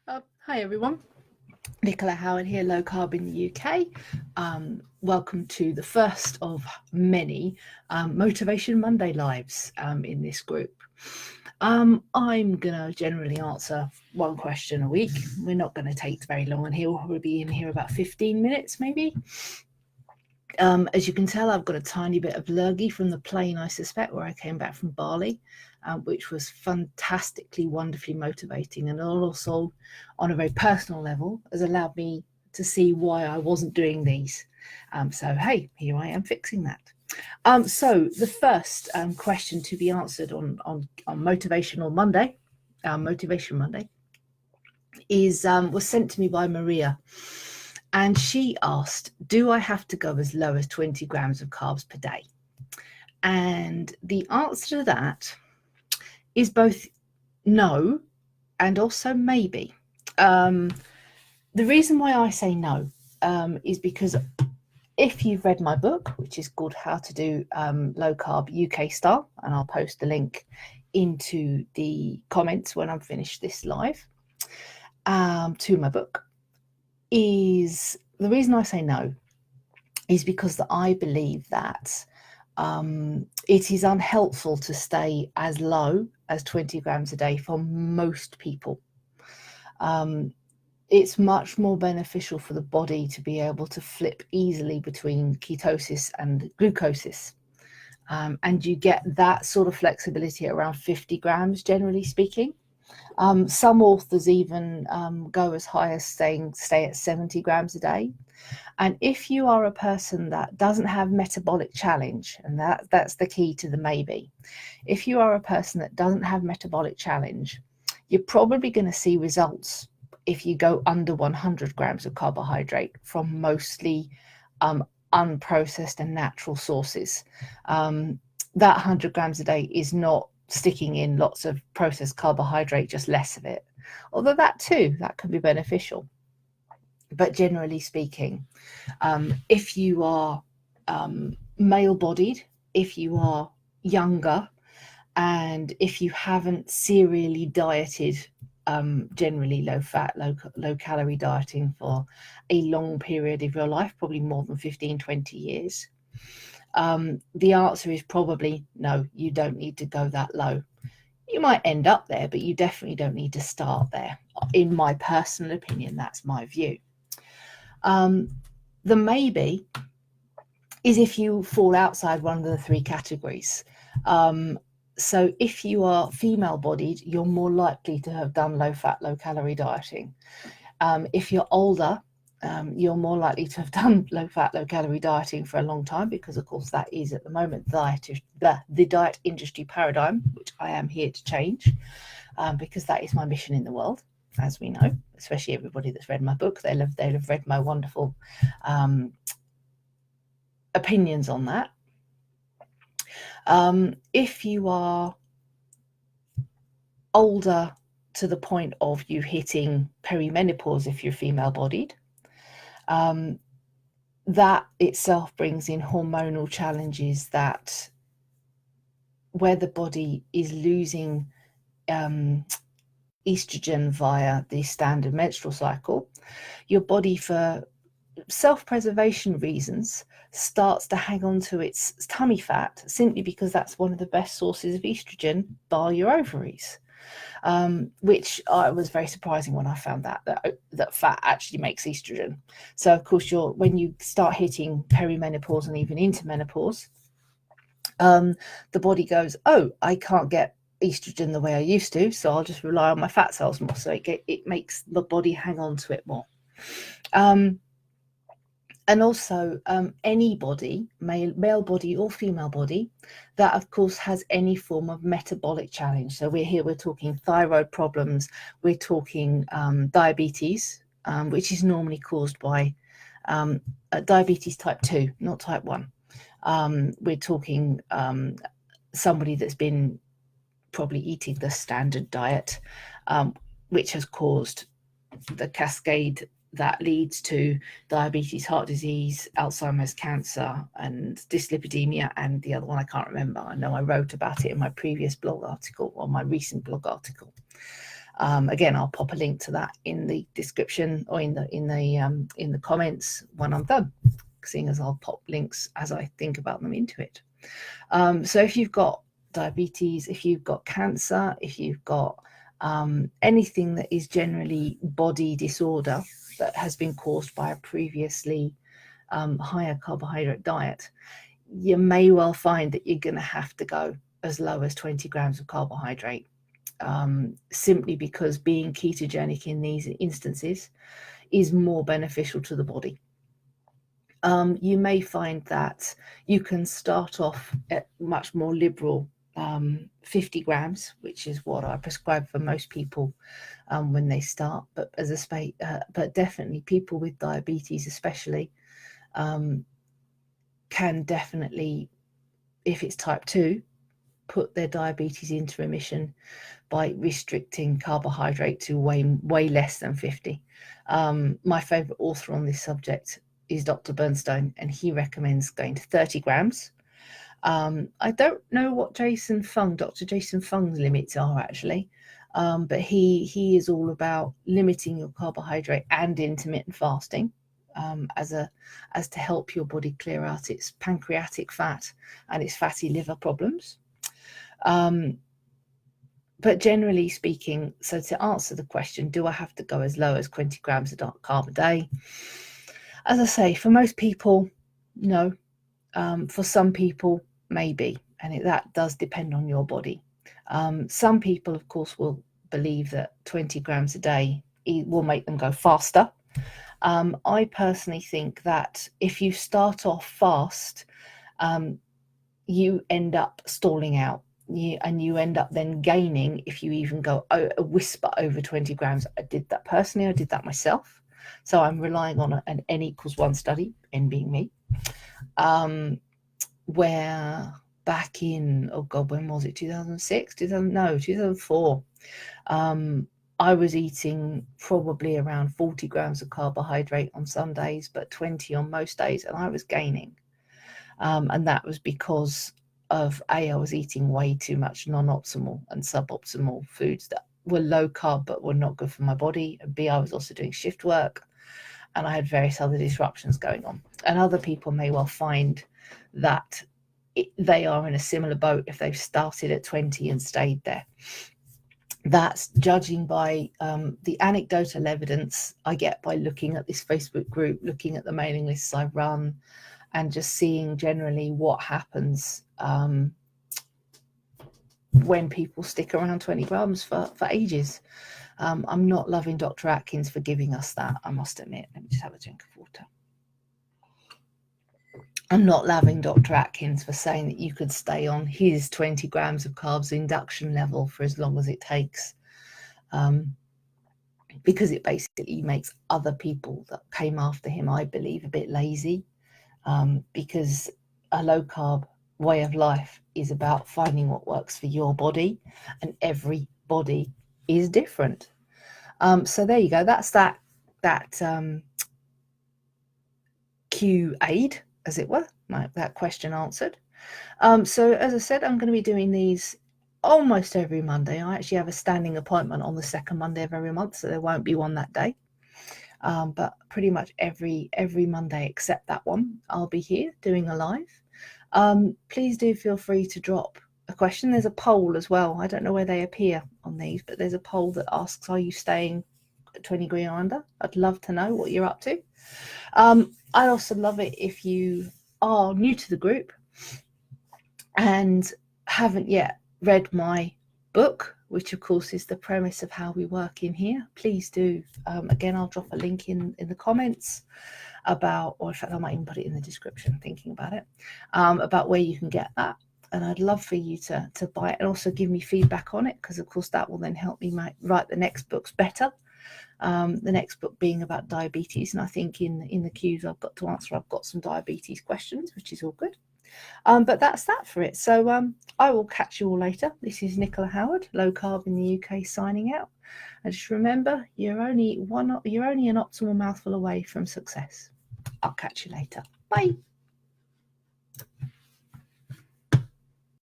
Hi everyone, Nicola Howard here, Low Carb in the UK. Welcome to the first of many Motivation Monday lives in this group. I'm going to generally answer one question a week. We're not going to take very long, and he'll probably be in here about 15 minutes maybe. As you can tell, I've got a tiny bit of lurgy from the plane, I suspect, where I came back from Bali, which was fantastically, wonderfully motivating, and also on a very personal level has allowed me to see why I wasn't doing these. So, hey, here I am fixing that. So the first question to be answered on Motivational Monday, Motivation Monday, is was sent to me by Maria. And she asked, do I have to go as low as 20 grams of carbs per day? And the answer to that is both no and also maybe. The reason why I say no is because if you've read my book, which is called How to Do Low Carb UK Style, and I'll post the link into the comments when I'm finished this live, to my book, is the reason I say no is because I believe that it is unhelpful to stay as low as 20 grams a day for most people. It's much more beneficial for the body to be able to flip easily between ketosis and glucosis. And you get that sort of flexibility around 50 grams, generally speaking. Some authors even go as high as stay at 70 grams a day. And if you are a person that doesn't have metabolic challenge, and that's the key to the maybe, if you are a person that doesn't have metabolic challenge, you're probably going to see results if you go under 100 grams of carbohydrate from mostly unprocessed and natural sources. That 100 grams a day is not sticking in lots of processed carbohydrate, just less of it. Although that can be beneficial. But generally speaking, if you are male-bodied, if you are younger, and if you haven't serially dieted, generally low-fat, low-calorie dieting for a long period of your life, probably more than 15, 20 years, the answer is probably no, you don't need to go that low. You might end up there, but you definitely don't need to start there. In my personal opinion, that's my view. The maybe is if you fall outside one of the three categories. So if you are female-bodied, you're more likely to have done low-fat, low-calorie dieting. If you're older, you're more likely to have done low-fat, low-calorie dieting for a long time, because, of course, that is at the moment the diet industry paradigm, which I am here to change, because that is my mission in the world, as we know, especially everybody that's read my book. They'll have read my wonderful opinions on that. If you are older to the point of you hitting perimenopause, if you're female-bodied, that itself brings in hormonal challenges that where the body is losing estrogen via the standard menstrual cycle, your body, for self-preservation reasons, starts to hang on to its tummy fat, simply because that's one of the best sources of estrogen, bar your ovaries. Which was very surprising when I found that fat actually makes estrogen. So of course, when you start hitting perimenopause and even into menopause, the body goes, oh, I can't get estrogen the way I used to, so I'll just rely on my fat cells more. So it makes the body hang on to it more. And also anybody, male body or female body, that of course has any form of metabolic challenge. So we're talking thyroid problems, we're talking diabetes, which is normally caused by diabetes type 2, not type 1. We're talking somebody that's been probably eating the standard diet, which has caused the cascade that leads to diabetes, heart disease, Alzheimer's, cancer, and dyslipidemia, and the other one I can't remember. I know I wrote about it in my previous blog article, or my recent blog article. Again, I'll pop a link to that in the description or in the comments when I'm done, seeing as I'll pop links as I think about them into it. So if you've got diabetes, if you've got cancer, if you've got anything that is generally body disorder that has been caused by a previously higher carbohydrate diet, you may well find that you're going to have to go as low as 20 grams of carbohydrate, simply because being ketogenic in these instances is more beneficial to the body. You may find that you can start off at much more liberal 50 grams, which is what I prescribe for most people when they start. But but definitely people with diabetes, especially, can definitely, if it's type 2, put their diabetes into remission by restricting carbohydrate to way less than 50. My favorite author on this subject is Dr. Bernstein, and he recommends going to 30 grams. I don't know what Dr. Jason Fung's limits are actually, but he is all about limiting your carbohydrate and intermittent fasting, as to help your body clear out its pancreatic fat and its fatty liver problems. But generally speaking, so to answer the question, do I have to go as low as 20 grams of carb a day? As I say, for most people, no. For some people, maybe, and that does depend on your body. Some people, of course, will believe that 20 grams a day will make them go faster. I personally think that if you start off fast, you end up stalling out. And you end up then gaining if you even go a whisper over 20 grams. I did that personally. I did that myself. So I'm relying on an N=1 study, N being me, where back in, oh God, when was it? 2006? 2004. I was eating probably around 40 grams of carbohydrate on some days, but 20 on most days, and I was gaining. And that was because of A, I was eating way too much non-optimal and suboptimal foods that were low carb but were not good for my body, and B, I was also doing shift work and I had various other disruptions going on. And other people may well find that they are in a similar boat if they've started at 20 and stayed there. That's judging by the anecdotal evidence I get by looking at this Facebook group, looking at the mailing lists I run, and just seeing generally what happens when people stick around 20 grams for ages. I'm not loving Dr. Atkins for giving us that, I must admit. Let me just have a drink of water. I'm not loving Dr. Atkins for saying that you could stay on his 20 grams of carbs induction level for as long as it takes, because it basically makes other people that came after him, I believe, a bit lazy. Because a low carb way of life is about finding what works for your body, and every body is different. So there you go. That's that Q aid, as it were, that question answered. So as I said, I'm going to be doing these almost every Monday. I actually have a standing appointment on the second Monday of every month, so there won't be one that day. But pretty much every Monday except that one, I'll be here doing a live. Please do feel free to drop a question. There's a poll as well. I don't know where they appear on these, but there's a poll that asks, are you staying 20 grams or under? I'd love to know what you're up to. I'd also love it if you are new to the group and haven't yet read my book, which of course is the premise of how we work in here. Please do. Again, I'll drop a link in the comments about, or in fact I might even put it in the description, thinking about it, about where you can get that. And I'd love for you to buy it and also give me feedback on it, because of course that will then help me write the next books better. The next book being about diabetes, and I think in the queues I've got to answer, I've got some diabetes questions, which is all good. But that's that for it. So I will catch you all later. This is Nicola Howard, Low Carb in the UK, signing out. And just remember, you're only an optimal mouthful away from success. I'll catch you later. Bye.